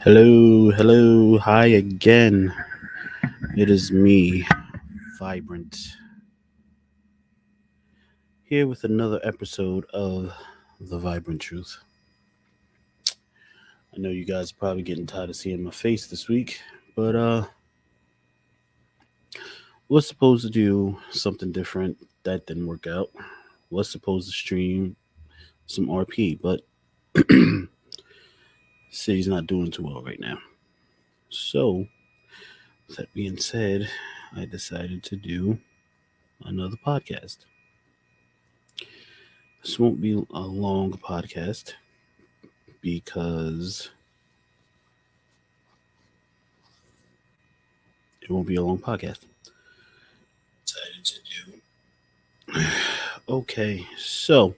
Hello, hi again. It is me, Vibrant, here with another episode of The Vibrant Truth. I know you guys are probably getting tired of seeing my face this week, but was supposed to do something different. That didn't work out. Was supposed to stream some RP, but city's not doing too well right now. So, with that being said, I decided to do another podcast. This won't be a long podcast because it won't be a long podcast. Decided to do. Okay, so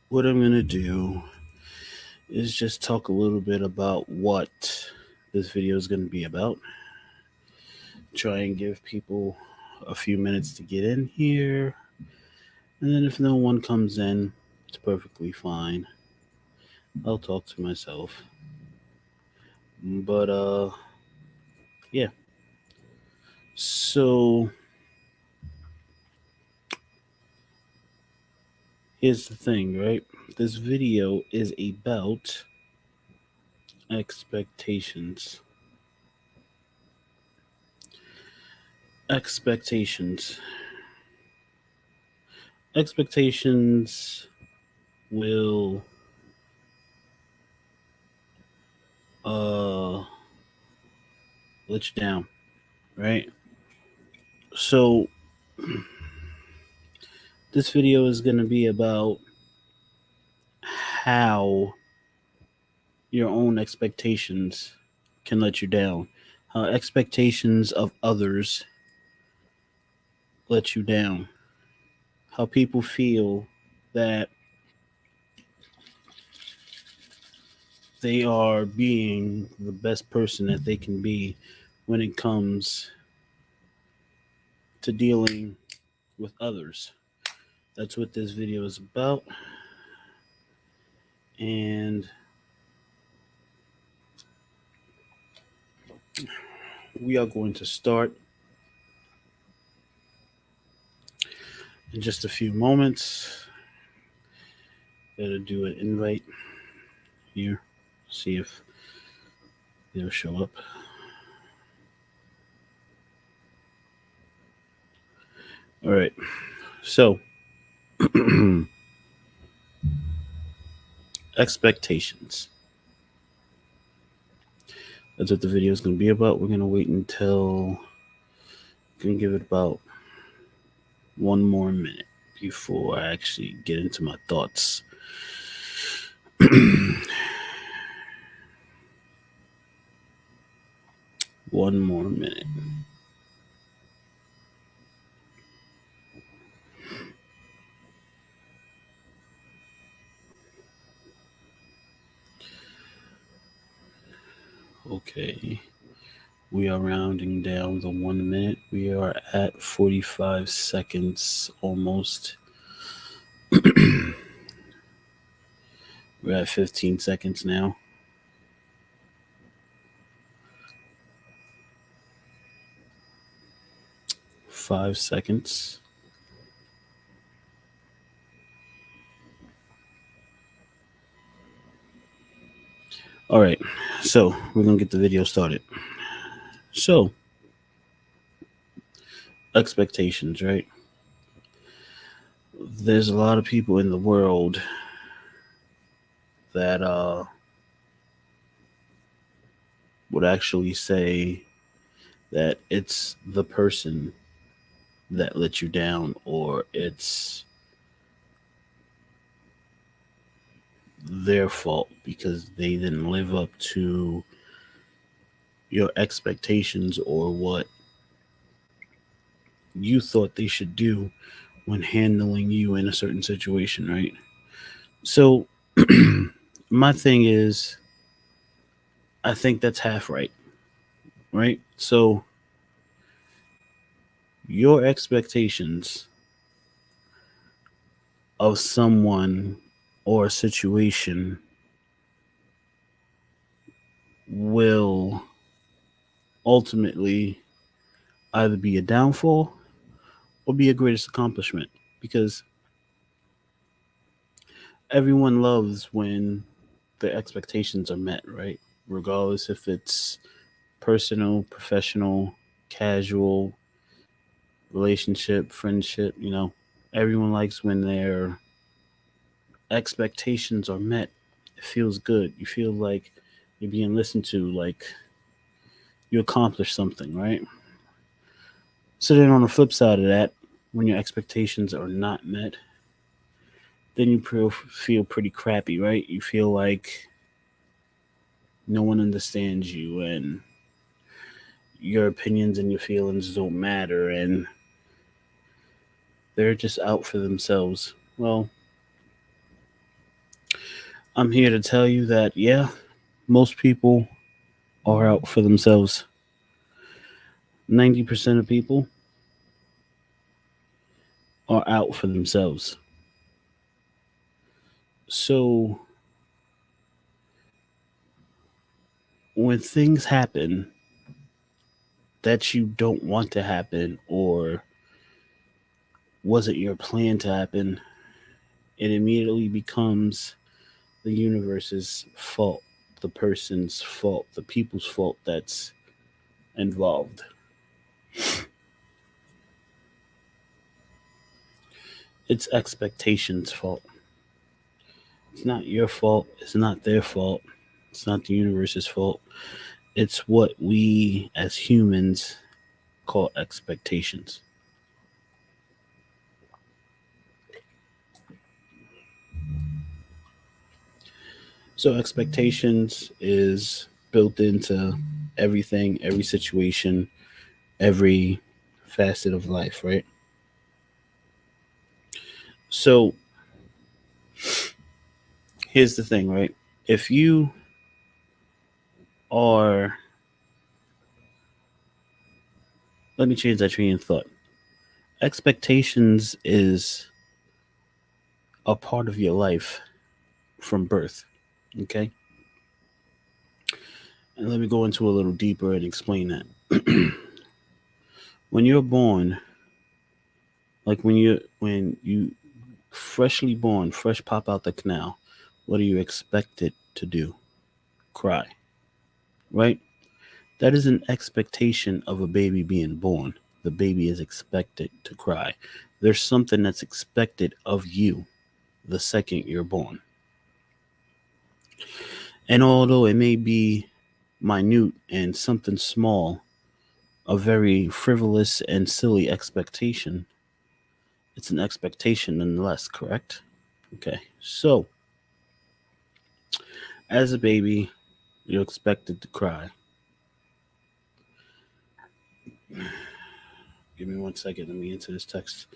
what I'm gonna do is just talk a little bit about what this video is gonna be about. Try and give people a few minutes to get in here, and then if no one comes in, it's perfectly fine. I'll talk to myself. But yeah. So here's the thing, right? This video is about expectations. Expectations. Expectations will uh let you down, right? So this video is going to be about how your own expectations can let you down, how expectations of others let you down, how people feel that they are being the best person that they can be when it comes to dealing with others. That's what this video is about. And we are going to start in just a few moments. Gotta do an invite here, see if they'll show up. All right, so expectations. That's what the video is going to be about. We're going to wait until, going to give it about one more minute before I actually get into my thoughts. One more minute. Okay. We are rounding down the 1 minute. We are at 45 seconds almost. We're at 15 seconds now. Five seconds. All right, so we're gonna get the video started. So, expectations, right? There's a lot of people in the world that would actually say that it's the person that let you down, or it's their fault because they didn't live up to your expectations or what you thought they should do when handling you in a certain situation, right? So, my thing is, I think that's half right, right? So, your expectations of someone or a situation will ultimately either be a downfall or be a greatest accomplishment, because everyone loves when their expectations are met, right? Regardless if it's personal, professional, casual, relationship, friendship, everyone likes when their expectations are met. It feels good. You feel like you're being listened to, like you accomplished something, right? So then on the flip side of that, when your expectations are not met, then you feel pretty crappy, right? You feel like no one understands you and your opinions and your feelings don't matter and they're just out for themselves. Well, I'm here to tell you that, yeah, most people are out for themselves. 90% of people are out for themselves. So when things happen that you don't want to happen or wasn't your plan to happen, it immediately becomes the universe's fault, the person's fault, the people's fault that's involved. It's expectations' fault. It's not your fault. It's not their fault. It's not the universe's fault. It's what we as humans call expectations. So, expectations is built into everything, every situation, every facet of life, right? So, here's the thing, right? If you are, let me change that train of thought. Expectations is a part of your life from birth, okay? And let me go into a little deeper and explain that. When you're born, like when you freshly born, fresh pop out the canal, what are you expected to do? Cry, right? That is an expectation of a baby being born. The baby is expected to cry. There's something that's expected of you the second you're born. And although it may be minute and something small, a very frivolous and silly expectation, it's an expectation nonetheless, correct? Okay. So, as a baby, you're expected to cry. Give me 1 second. Let me answer this text.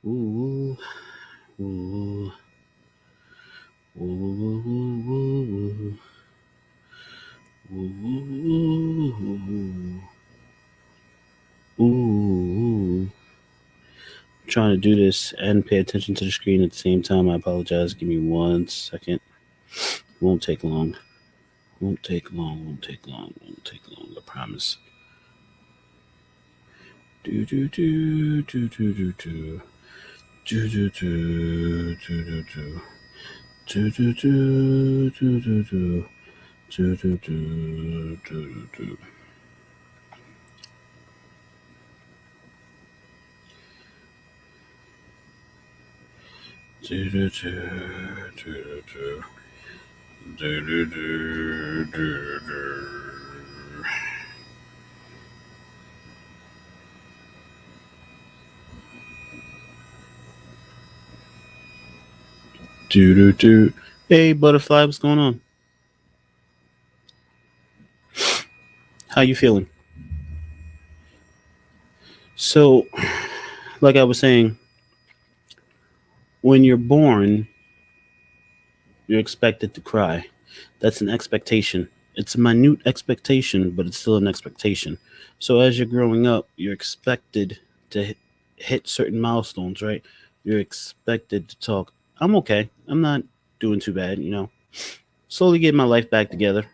Ooh, ooh, ooh, ooh, ooh, ooh, ooh. Trying to do this and pay attention to the screen at the same time. I apologize. Give me 1 second. Won't take long. Won't take long. Won't take long. Won't take long. I promise. Do do do do do do do do do do do do do. Do do do do do do do do do do do. Do do do do do do do do do do. Do do do. Hey, butterfly, what's going on? How you feeling? So, like I was saying, when you're born, you're expected to cry. That's an expectation. It's a minute expectation, but it's still an expectation. So as you're growing up, you're expected to hit certain milestones, right? You're expected to talk. I'm okay. I'm not doing too bad, Slowly getting my life back together.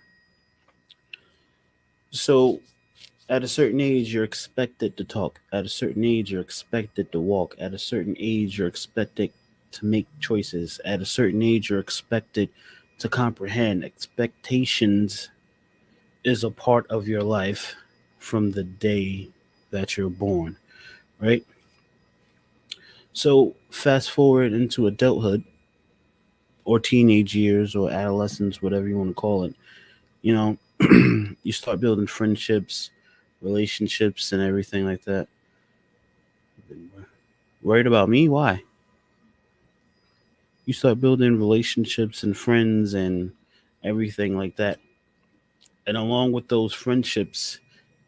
So at a certain age, you're expected to talk. At a certain age, you're expected to walk. At a certain age, you're expected to make choices. At a certain age, you're expected to comprehend. Expectations is a part of your life from the day that you're born, right? So fast forward into adulthood or teenage years or adolescence, whatever you want to call it, you know, you start building friendships, relationships, and everything like that. Worried about me? Why? You start building relationships and friends and everything like that. And along with those friendships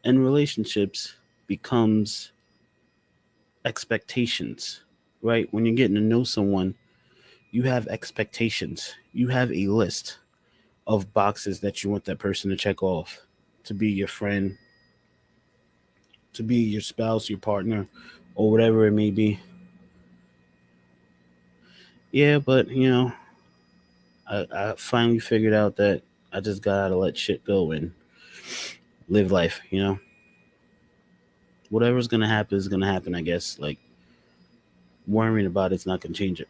and relationships becomes expectations, right? When you're getting to know someone, you have expectations. You have a list of boxes that you want that person to check off to be your friend, to be your spouse, your partner, or whatever it may be. Yeah, but I finally figured out that I just gotta let shit go and live life. Whatever's gonna happen is gonna happen, I guess. Like, worrying about it's not gonna change it.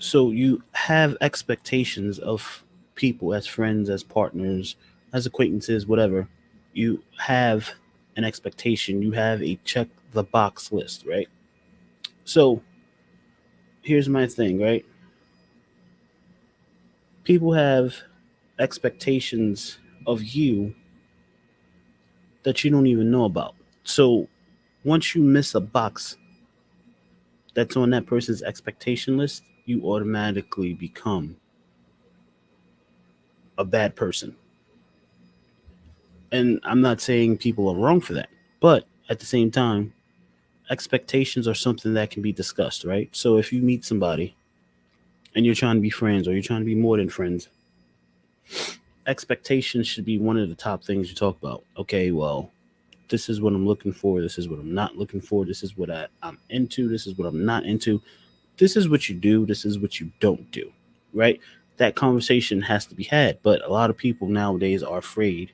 So you have expectations of people as friends, as partners, as acquaintances, whatever. You have an expectation. You have a check the box list, right? So here's my thing, right? People have expectations of you that you don't even know about. So once you miss a box that's on that person's expectation list, you automatically become a bad person. And I'm not saying people are wrong for that, but at the same time, expectations are something that can be discussed, right? So if you meet somebody and you're trying to be friends or you're trying to be more than friends, expectations should be one of the top things you talk about. Okay, well, this is what I'm looking for. This is what I'm not looking for. This is what I'm into. This is what I'm not into. This is what you do. This is what you don't do, right? That conversation has to be had. But a lot of people nowadays are afraid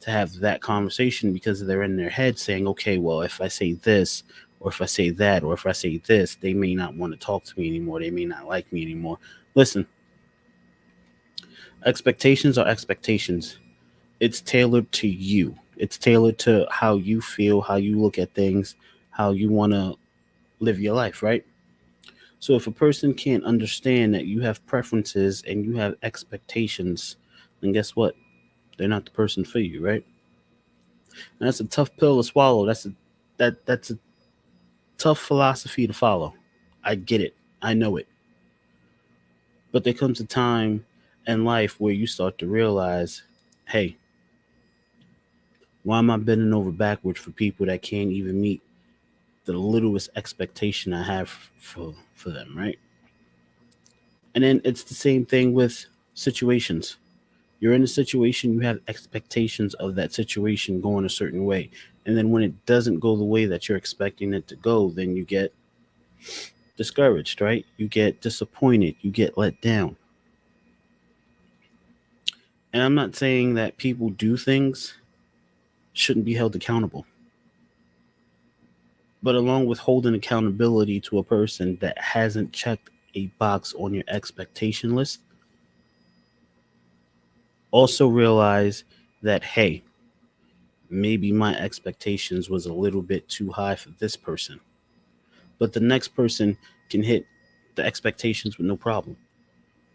to have that conversation because they're in their head saying, okay, well, if I say this, or if I say that, or if I say this, they may not want to talk to me anymore. They may not like me anymore. Listen, expectations are expectations. It's tailored to you. It's tailored to how you feel, how you look at things, how you want to live your life, right? So if a person can't understand that you have preferences and you have expectations, then guess what? They're not the person for you, right? And that's a tough pill to swallow. That's a tough philosophy to follow. I get it. I know it. But there comes a time in life where you start to realize, hey, why am I bending over backwards for people that can't even meet the littlest expectation I have for them, right? And then it's the same thing with situations. You're in a situation, you have expectations of that situation going a certain way. And then when it doesn't go the way that you're expecting it to go, then you get discouraged, right? You get disappointed, you get let down. And I'm not saying that people do things shouldn't be held accountable. But along with holding accountability to a person that hasn't checked a box on your expectation list, also realize that, hey, maybe my expectations was a little bit too high for this person. But the next person can hit the expectations with no problem.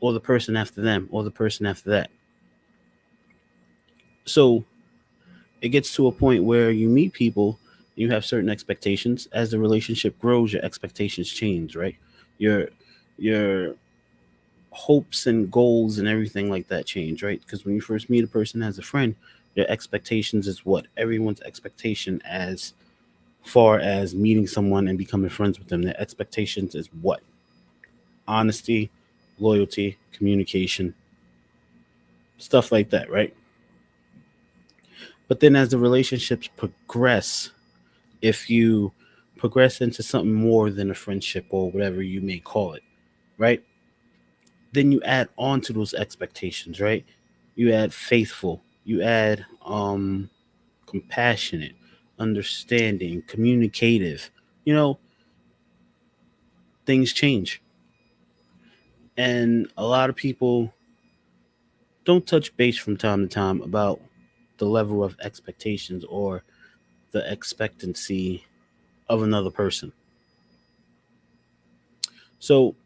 Or the person after them, or the person after that. So it gets to a point where you meet people, you have certain expectations. As the relationship grows, your expectations change, right? Your your hopes and goals and everything like that change, right? Because when you first meet a person as a friend, your expectations is what everyone's expectation as far as meeting someone and becoming friends with them. Their expectations is what? Honesty, loyalty, communication, stuff like that, right? But then as the relationships progress, if you progress into something more than a friendship or whatever you may call it, right? Then you add on to those expectations, right? you add faithful, you add compassionate, understanding, communicative. You know, things change. And a lot of people don't touch base from time to time about the level of expectations or the expectancy of another person. So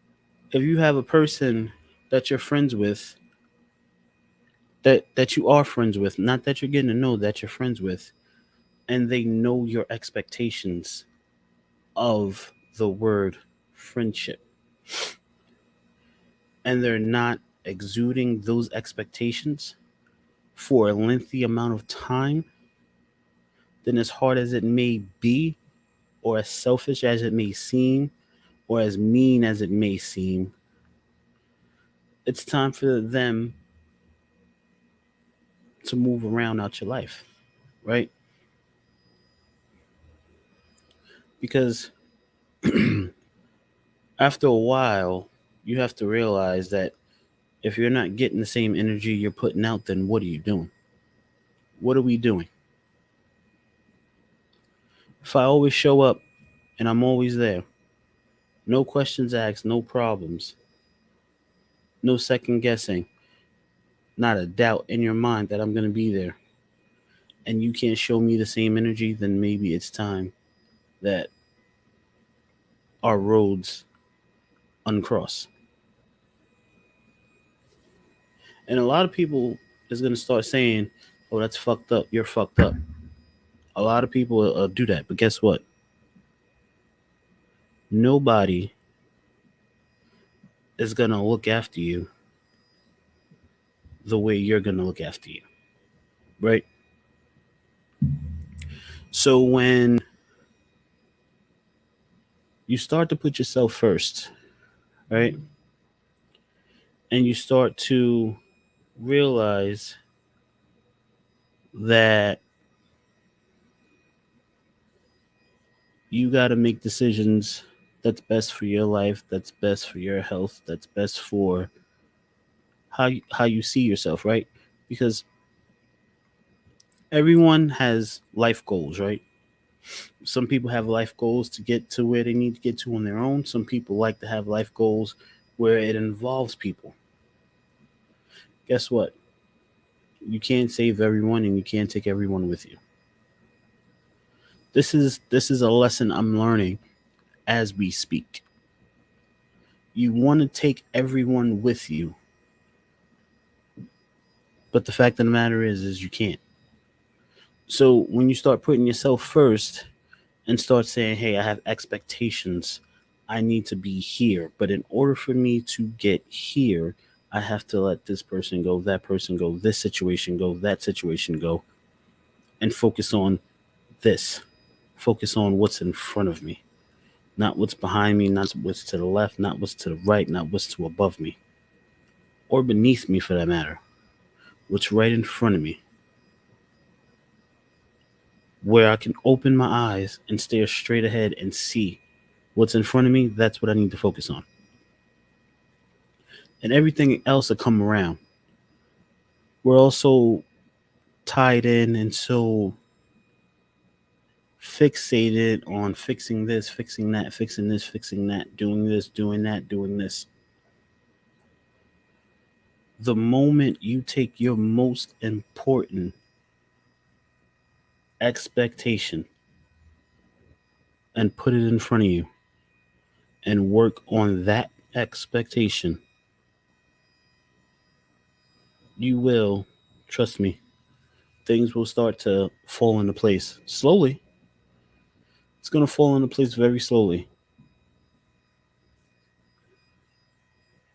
if you have a person that you're friends with, that you are friends with, not that you're getting to know, that you're friends with, and they know your expectations of the word friendship, and they're not exuding those expectations for a lengthy amount of time, then as hard as it may be, or as selfish as it may seem, or as mean as it may seem, it's time for them to move around out your life, right? Because after a while, you have to realize that if you're not getting the same energy you're putting out, then what are you doing? What are we doing? If I always show up and I'm always there, no questions asked, no problems, no second guessing, not a doubt in your mind that I'm going to be there, and you can't show me the same energy, then maybe it's time that our roads uncross. And a lot of people is going to start saying, oh, that's fucked up. You're fucked up. A lot of people do that. But guess what? Nobody is going to look after you the way you're going to look after you. Right? So when you start to put yourself first, right? And you start to realize that you got to make decisions that's best for your life, that's best for your health, that's best for how you see yourself, right? Because everyone has life goals, right? Some people have life goals to get to where they need to get to on their own. Some people like to have life goals where it involves people. Guess what? You can't save everyone and you can't take everyone with you. This is a lesson I'm learning as we speak. You want to take everyone with you, but the fact of the matter is you can't. So when you start putting yourself first and start saying, hey, I have expectations, I need to be here. But in order for me to get here, I have to let this person go, that person go, this situation go, that situation go, and focus on this. Focus on what's in front of me, not what's behind me, not what's to the left, not what's to the right, not what's to above me, or beneath me for that matter. What's right in front of me, where I can open my eyes and stare straight ahead and see what's in front of me. That's what I need to focus on. And everything else will come around. We're also tied in and so fixated on fixing this, fixing that, fixing this, fixing that, doing this, doing that, doing this. The moment you take your most important expectation and put it in front of you and work on that expectation, you will, trust me, things will start to fall into place slowly. It's going to fall into place very slowly.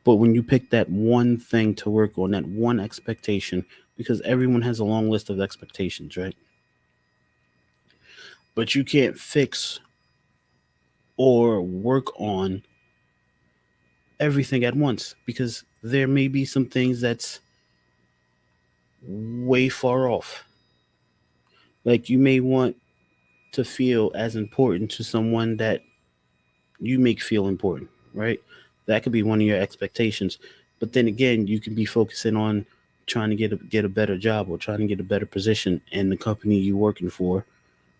But when you pick that one thing to work on, that one expectation, because everyone has a long list of expectations, right? But you can't fix or work on everything at once because there may be some things that's way far off. Like you may want to feel as important to someone that you make feel important, right? That could be one of your expectations. But then again, you can be focusing on trying to get a better job or trying to get a better position in the company you're working for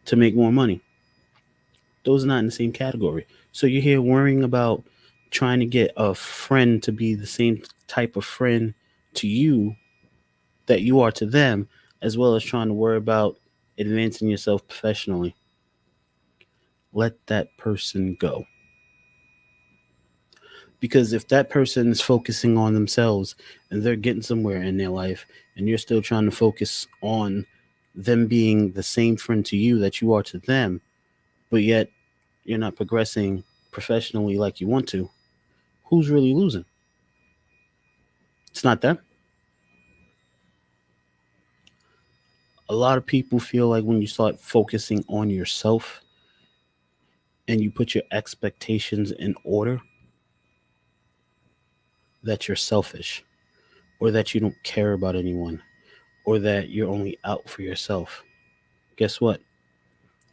to make more money. Those are not in the same category. So you're here worrying about trying to get a friend to be the same type of friend to you that you are to them, as well as trying to worry about advancing yourself professionally. Let that person go. Because if that person is focusing on themselves and they're getting somewhere in their life, and you're still trying to focus on them being the same friend to you that you are to them, but yet you're not progressing professionally like you want to, who's really losing? It's not them. A lot of people feel like when you start focusing on yourself and you put your expectations in order, that you're selfish or that you don't care about anyone or that you're only out for yourself. Guess what?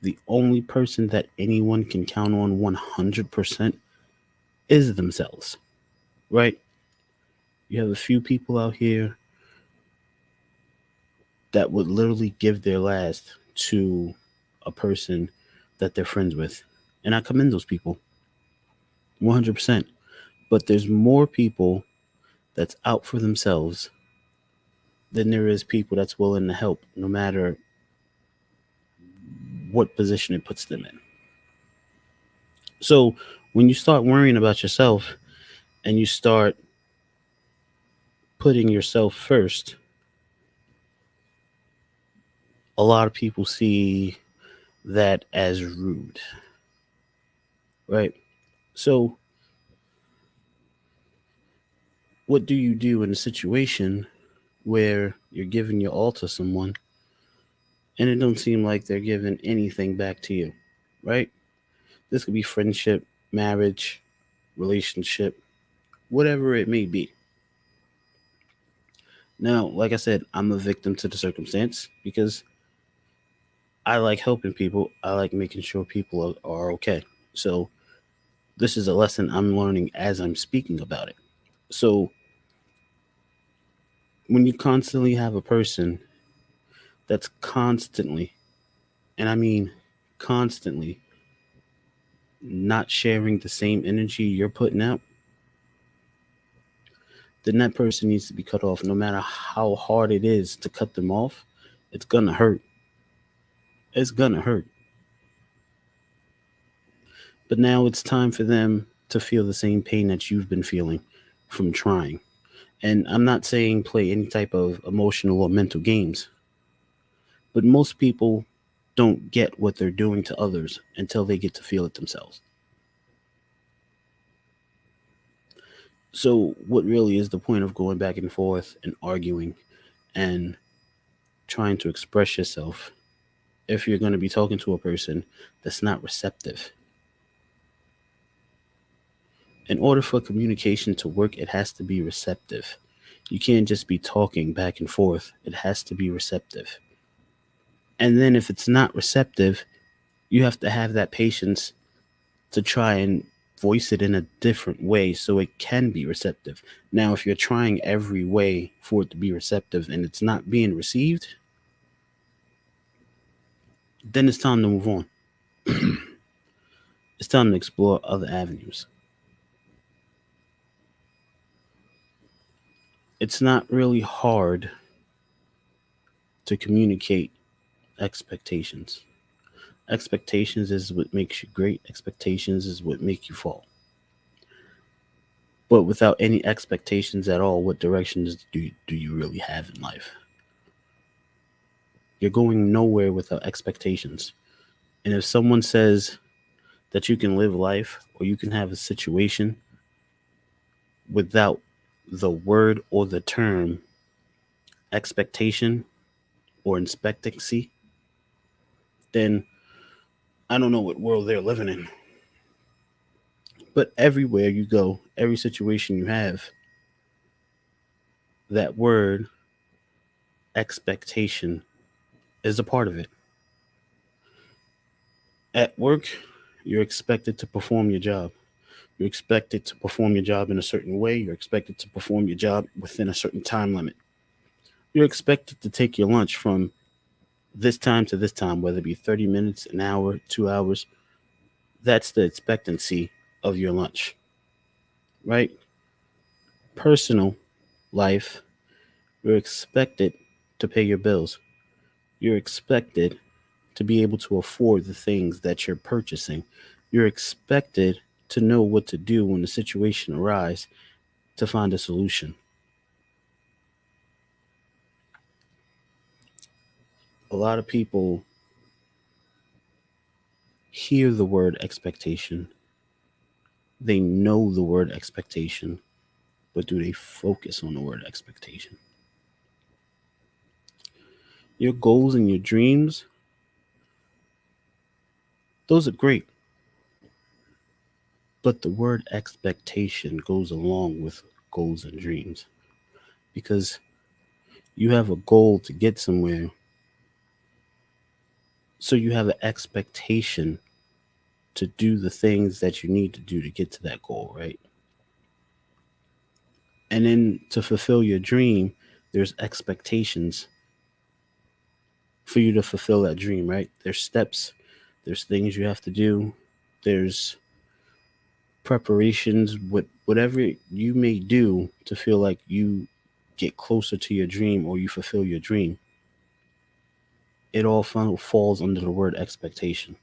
The only person that anyone can count on 100% is themselves, right? You have a few people out here that would literally give their last to a person that they're friends with. And I commend those people 100%. But there's more people that's out for themselves than there is people that's willing to help, no matter what position it puts them in. So when you start worrying about yourself and you start putting yourself first, a lot of people see that as rude, right? So, what do you do in a situation where you're giving your all to someone and it don't seem like they're giving anything back to you, right? This could be friendship, marriage, relationship, whatever it may be. Now, like I said, I'm a victim to the circumstance because I like helping people. I like making sure people are okay. So, this is a lesson I'm learning as I'm speaking about it. So, when you constantly have a person that's constantly, and I mean constantly, not sharing the same energy you're putting out, then that person needs to be cut off. No matter how hard it is to cut them off, it's gonna hurt. It's gonna hurt. But now it's time for them to feel the same pain that you've been feeling from trying. And I'm not saying play any type of emotional or mental games, but most people don't get what they're doing to others until they get to feel it themselves. So, what really is the point of going back and forth and arguing and trying to express yourself if you're going to be talking to a person that's not receptive? In order for communication to work, it has to be receptive. You can't just be talking back and forth, it has to be receptive. And then, if it's not receptive, you have to have that patience to try and voice it in a different way so it can be receptive. Now, if you're trying every way for it to be receptive and it's not being received, then it's time to move on. It's time to explore other avenues. It's not really hard to communicate expectations. Expectations is what makes you great. Expectations is what make you fall. But without any expectations at all, what directions do you really have in life? You're going nowhere without expectations. And if someone says that you can live life or you can have a situation without the word or the term expectation or expectancy, then I don't know what world they're living in. But everywhere you go, every situation you have, that word expectation is a part of it. At work, you're expected to perform your job. You're expected to perform your job in a certain way. You're expected to perform your job within a certain time limit. You're expected to take your lunch from this time to this time, whether it be 30 minutes, an hour, 2 hours. That's the expectancy of your lunch, right? Personal life, you're expected to pay your bills. You're expected to be able to afford the things that you're purchasing. You're expected to know what to do when the situation arises to find a solution. A lot of people hear the word expectation, they know the word expectation, but do they focus on the word expectation? Your goals and your dreams, those are great, but the word expectation goes along with goals and dreams because you have a goal to get somewhere, so you have an expectation to do the things that you need to do to get to that goal, right? And then to fulfill your dream, there's expectations for you to fulfill that dream, right? There's steps, there's things you have to do, there's preparations, whatever you may do to feel like you get closer to your dream or you fulfill your dream. It all falls under the word expectation.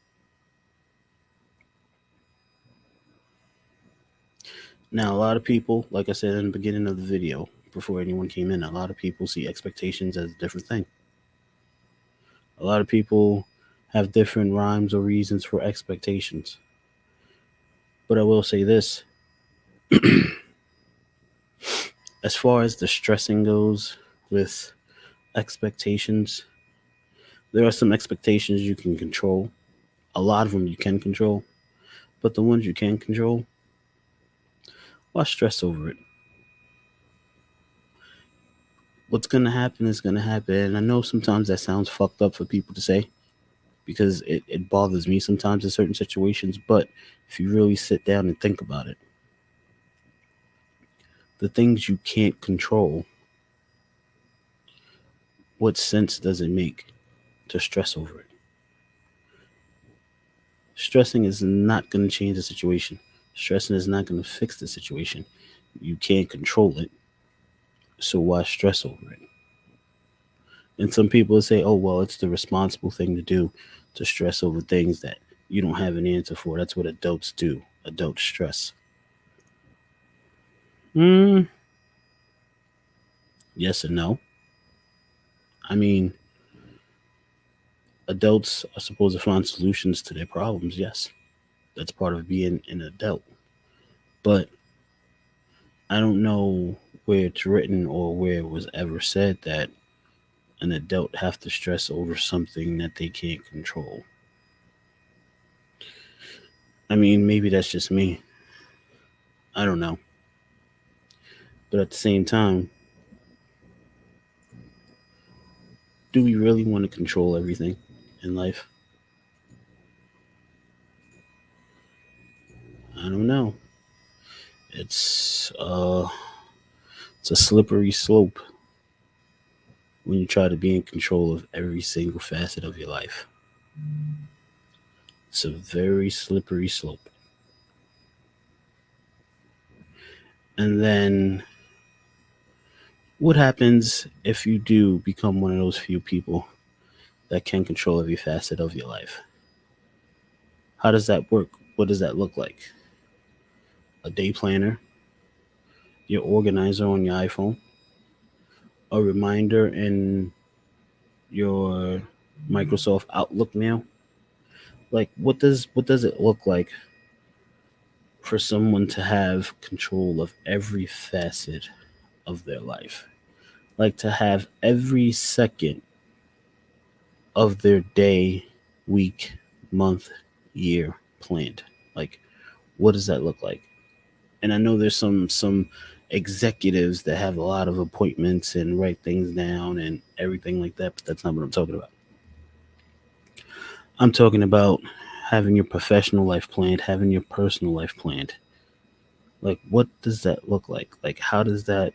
Now, a lot of people, like I said in the beginning of the video, before anyone came in, a lot of people see expectations as a different thing. A lot of people have different rhymes or reasons for expectations. But I will say this, as far as the stressing goes with expectations, there are some expectations you can control. A lot of them you can control, but the ones you can control, why stress over it? What's going to happen is going to happen. And I know sometimes that sounds fucked up for people to say because it bothers me sometimes in certain situations. But if you really sit down and think about it, the things you can't control, what sense does it make to stress over it? Stressing is not going to change the situation. Stressing is not going to fix the situation. You can't control it. So why stress over it? And some people say, oh, well, it's the responsible thing to do to stress over things that you don't have an answer for. That's what adults do. Adults stress. Mm, yes and no. I mean, adults are supposed to find solutions to their problems. Yes, that's part of being an adult. But I don't know where it's written or where it was ever said that an adult have to stress over something that they can't control. I mean, maybe that's just me. I don't know. But at the same time, do we really want to control everything in life? I don't know. It's uh it's a slippery slope when you try to be in control of every single facet of your life. It's a very slippery slope. And then what happens if you do become one of those few people that can control every facet of your life? How does that work? What does that look like? A day planner, your organizer on your iPhone, a reminder in your Microsoft Outlook mail. Like what does it look like for someone to have control of every facet of their life? Like to have every second of their day, week, month, year planned. Like what does that look like? And I know there's some executives that have a lot of appointments and write things down and everything like that, but that's not what I'm talking about. I'm talking about having your professional life planned, having your personal life planned. Like what does that look like? Like how does that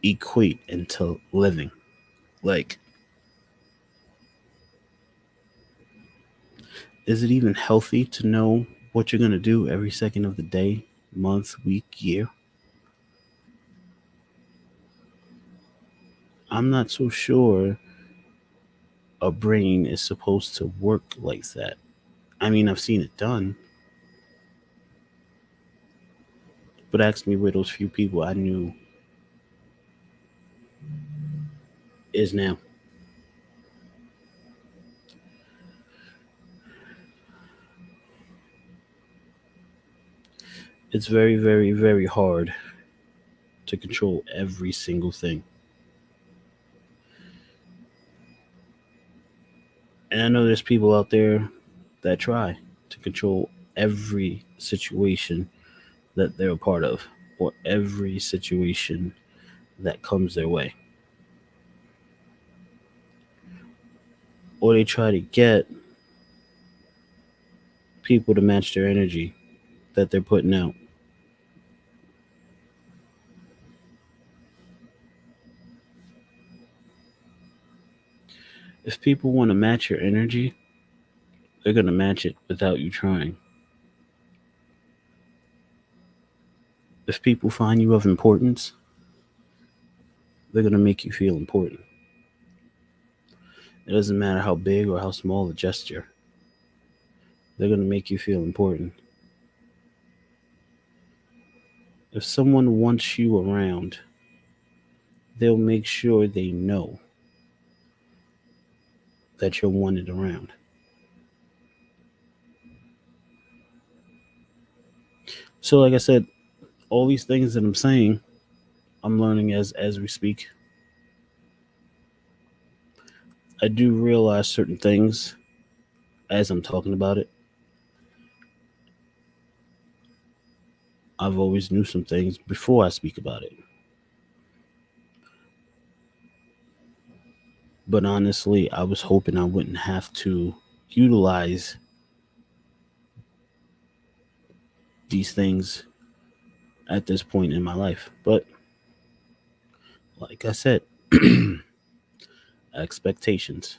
equate into living. Like, is it even healthy to know what you're going to do every second of the day, month, week, year? I'm not so sure a brain is supposed to work like that. I mean, I've seen it done, but ask me where those few people I knew is now. It's very, very, very hard to control every single thing. And I know there's people out there that try to control every situation that they're a part of or every situation that comes their way. Or they try to get people to match their energy that they're putting out. If people want to match your energy, they're going to match it without you trying. If people find you of importance, they're going to make you feel important. It doesn't matter how big or how small the gesture, they're going to make you feel important. If someone wants you around, they'll make sure they know that you're wanted around. So, like I said, all these things that I'm saying, I'm learning as we speak. I do realize certain things as I'm talking about it. I've always knew some things before I speak about it. But honestly, I was hoping I wouldn't have to utilize these things at this point in my life. But like I said, expectations.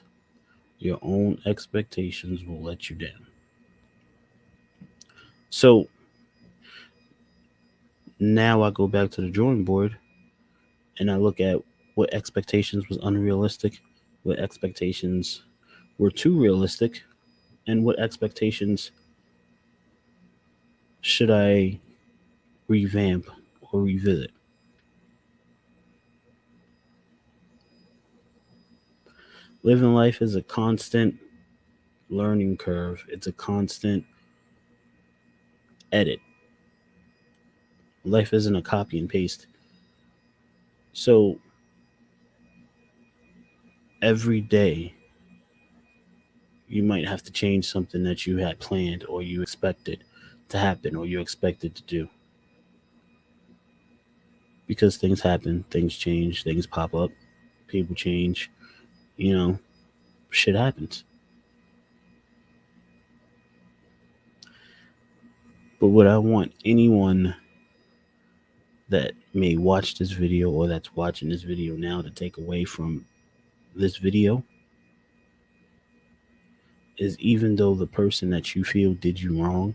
Your own expectations will let you down. So now I go back to the drawing board and I look at what expectations was unrealistic, what expectations were too realistic, and what expectations should I revamp or revisit. Living life is a constant learning curve, it's a constant edit. Life isn't a copy and paste. So every day, you might have to change something that you had planned or you expected to happen or you expected to do because things happen, things change, things pop up, people change, you know, shit happens. But what I want anyone that may watch this video or that's watching this video now to take away from this video is even though the person that you feel did you wrong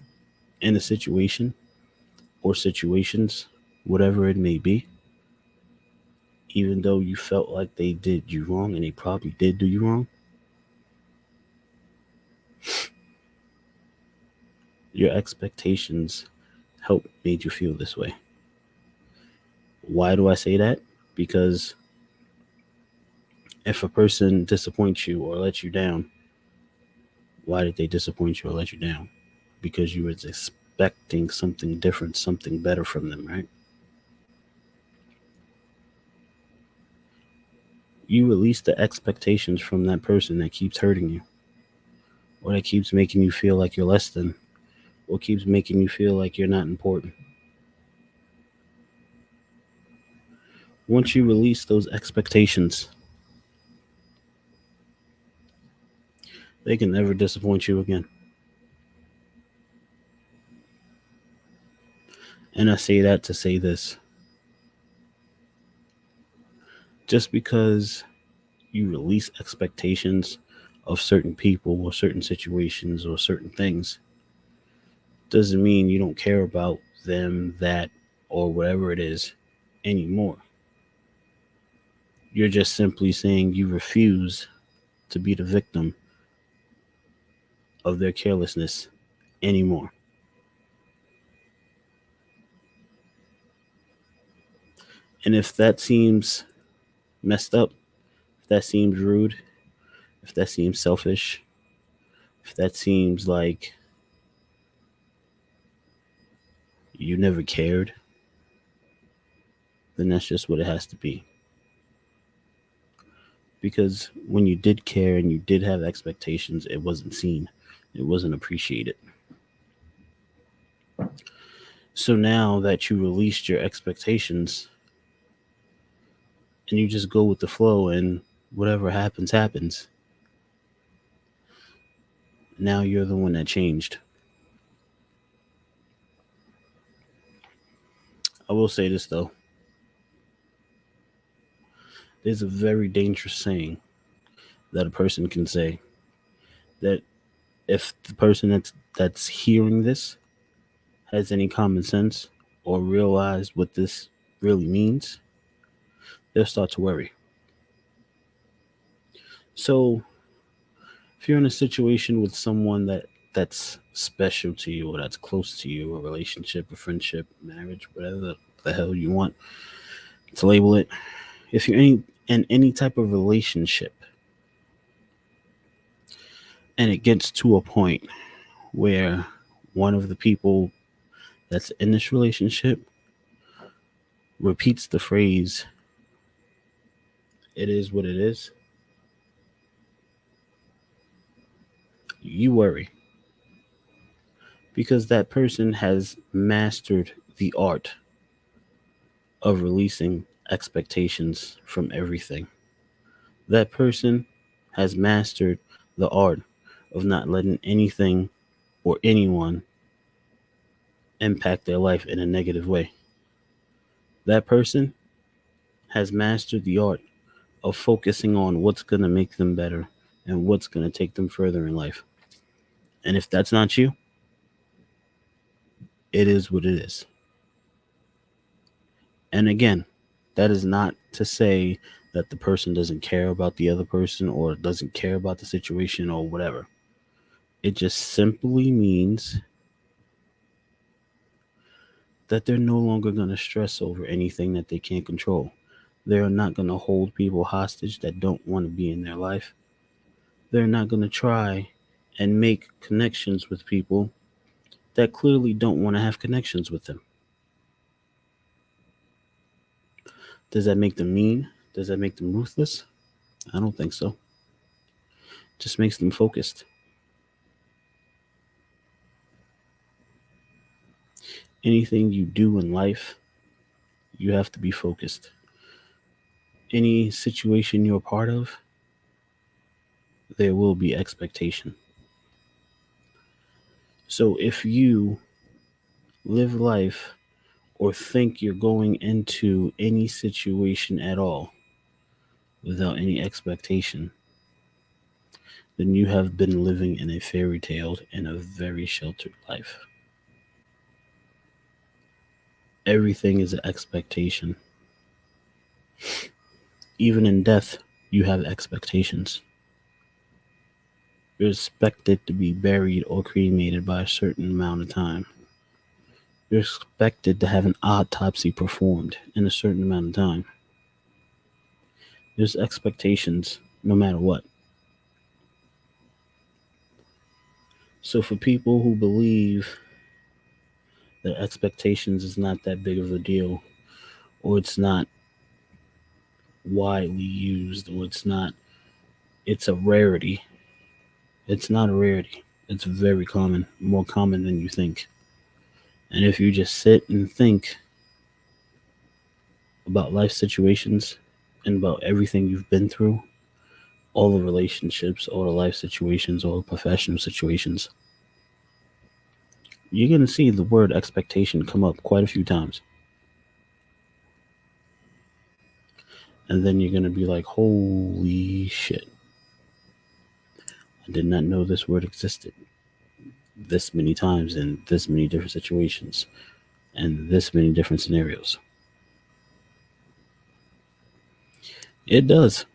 in a situation or situations, whatever it may be, even though you felt like they did you wrong and they probably did do you wrong, your expectations help made you feel this way. Why do I say that? Because if a person disappoints you or lets you down, why did they disappoint you or let you down? Because you was expecting something different, something better from them, right? You release the expectations from that person that keeps hurting you, or that keeps making you feel like you're less than, or keeps making you feel like you're not important. Once you release those expectations, they can never disappoint you again. And I say that to say this. Just because you release expectations of certain people or certain situations or certain things doesn't mean you don't care about them, that, or whatever it is anymore. You're just simply saying you refuse to be the victim of their carelessness anymore. And if that seems messed up, if that seems rude, if that seems selfish, if that seems like you never cared, then that's just what it has to be. Because when you did care and you did have expectations, it wasn't seen, it wasn't appreciated. So now that you released your expectations and you just go with the flow and whatever happens, happens, now you're the one that changed. I will say this though, there's a very dangerous saying that a person can say that if the person that's hearing this has any common sense or realize what this really means, they'll start to worry. So if you're in a situation with someone that's special to you or that's close to you, a relationship, a friendship, marriage, whatever the hell you want to label it, if you're in any type of relationship and it gets to a point where one of the people that's in this relationship repeats the phrase, "It is what it is," you worry because that person has mastered the art of releasing expectations from everything. That person has mastered the art of not letting anything or anyone impact their life in a negative way. That person has mastered the art of focusing on what's going to make them better and what's going to take them further in life. And if that's not you, it is what it is. And again, that is not to say that the person doesn't care about the other person or doesn't care about the situation or whatever. It just simply means that they're no longer going to stress over anything that they can't control. They're not going to hold people hostage that don't want to be in their life. They're not going to try and make connections with people that clearly don't want to have connections with them. Does that make them mean? Does that make them ruthless? I don't think so. It just makes them focused. Anything you do in life, you have to be focused. Any situation you're a part of, there will be expectation. So if you live life or think you're going into any situation at all without any expectation, then you have been living in a fairy tale in a very sheltered life. Everything is an expectation. Even in death, you have expectations. You're expected to be buried or cremated by a certain amount of time. You're expected to have an autopsy performed in a certain amount of time. There's expectations no matter what. So for people who believe that expectations is not that big of a deal, or it's not widely used, or it's a rarity. It's not a rarity. It's very common, more common than you think. And if you just sit and think about life situations and about everything you've been through, all the relationships, all the life situations, all the professional situations, you're going to see the word expectation come up quite a few times. And then you're going to be like, holy shit. I did not know this word existed this many times in this many different situations and this many different scenarios. It does.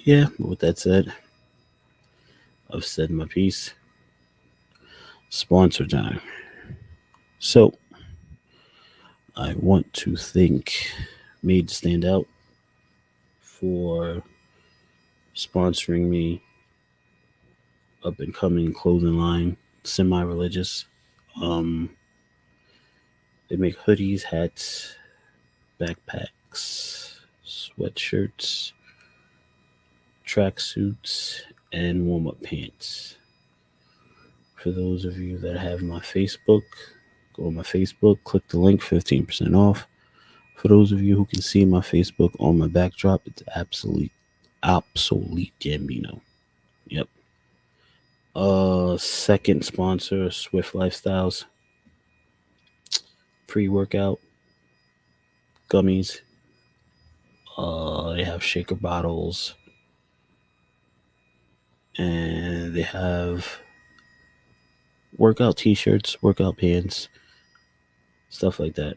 Yeah, but with that said, I've said my piece. Sponsor time. So, I want to thank Made Stand Out for sponsoring me up and coming clothing line, semi religious. They make hoodies, hats, backpacks, sweatshirts, tracksuits, and warm up pants. For those of you that have my Facebook, go on my Facebook, click the link, 15% off. For those of you who can see my Facebook on my backdrop, it's obsolete Gambino. Yep. Second sponsor, Swift Lifestyles. Pre-workout, gummies. They have shaker bottles, and they have workout t-shirts, workout pants, stuff like that.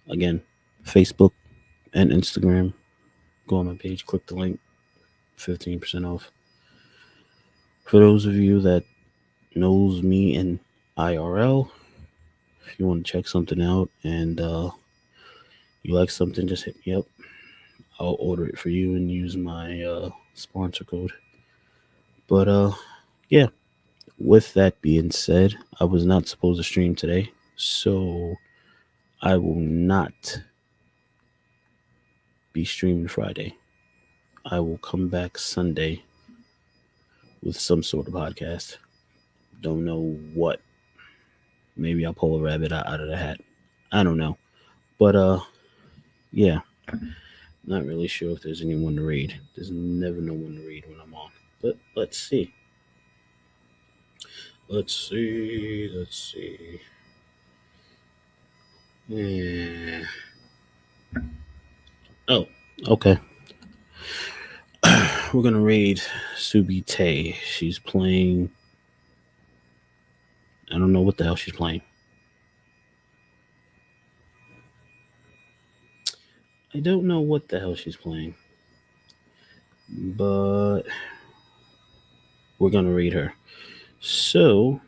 Again, Facebook and Instagram. Go on my page, click the link, 15% off. For those of you that knows me in IRL, if you want to check something out and you like something, just hit me up. I'll order it for you and use my sponsor code. But yeah, with that being said, I was not supposed to stream today, so I will not be streaming Friday. I will come back Sunday with some sort of podcast. Don't know what. Maybe I'll pull a rabbit out of the hat. I don't know. But yeah. Not really sure if there's anyone to read. There's never no one to read when I'm on. But let's see. Let's see. Yeah. Oh, okay. We're gonna read Subi Tay. She's playing. I don't know what the hell she's playing. I don't know what the hell she's playing. But we're gonna read her. So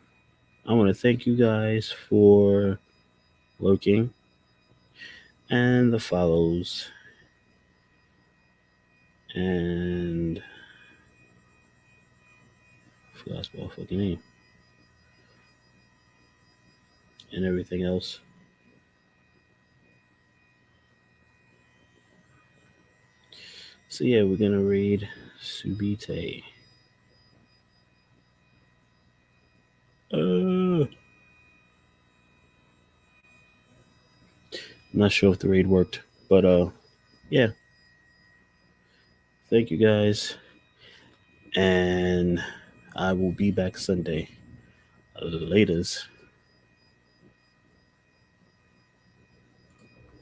I want to thank you guys for lurking and the follows and I forgot my fucking name and everything else. So yeah, we're gonna read Subite. I'm not sure if the raid worked, but yeah. Thank you guys, and I will be back Sunday. Laters.